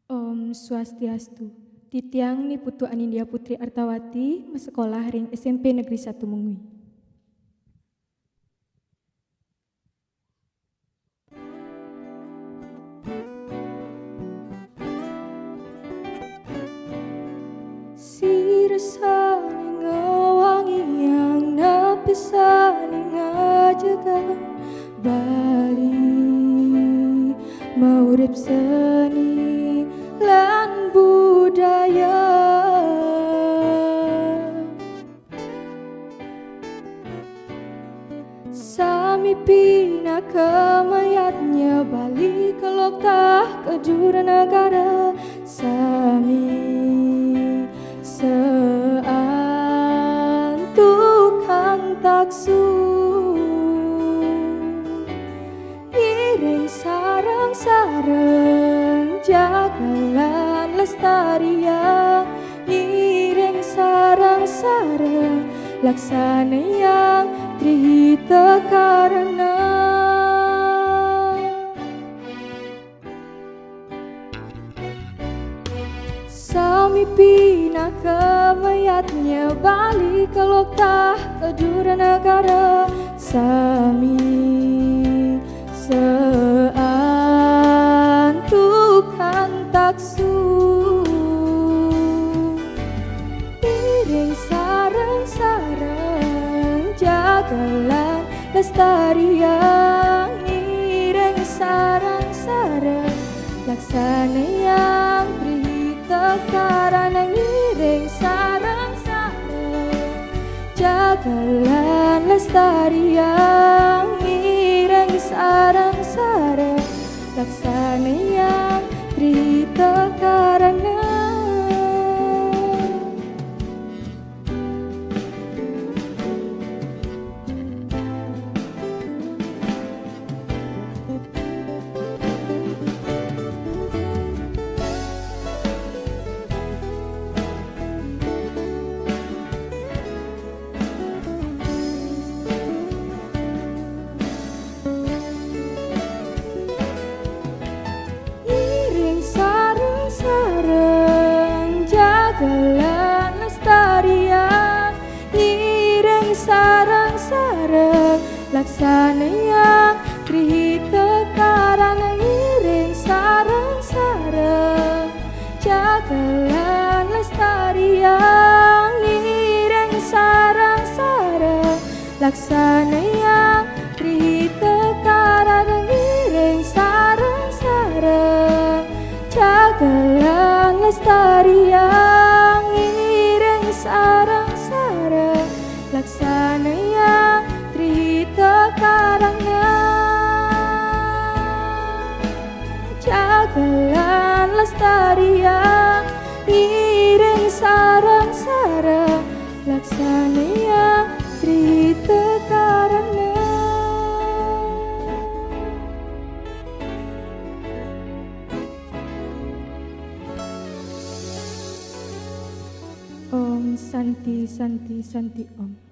Om Swastiastu. Titiang ni Putu Anindya Putri Artawati mesekolah ring SMP Negeri 1 Mengui. Sirasane ngewangi yang napisane ngajaga Bali maurip seni lan budaya Sami pina kemayatnya Bali kelok tah kedura negara Sami seantukan taksu Iring sarang-sarang jagalan lestarian Iring sarang-sarang laksana yang trihita karena Sami pina kemayatnya Bali kelok tah kedura negara Sami seantukan taksu Iring sarang-sarang jagalan lestarian Iring sarang-sarang laksana yang karena ngiring sarang-sarang jagalan lestarian ngiring sarang-sarang laksana yang trita karena jagalan lestarian ngiring sarang-sarang laksana yang trihita karana ngiring sarang-sarang jagalan lestarian ngiring sarang-sarang laksana yang trihita karana ngiring sarang-sarang jagalan lestarian ngiring sarang-sarang laksana yang trihita karangnya jagalan lestarian ngiring sarang-sarang laksana yang trihita karangnya Om Santi Santi Santi Om.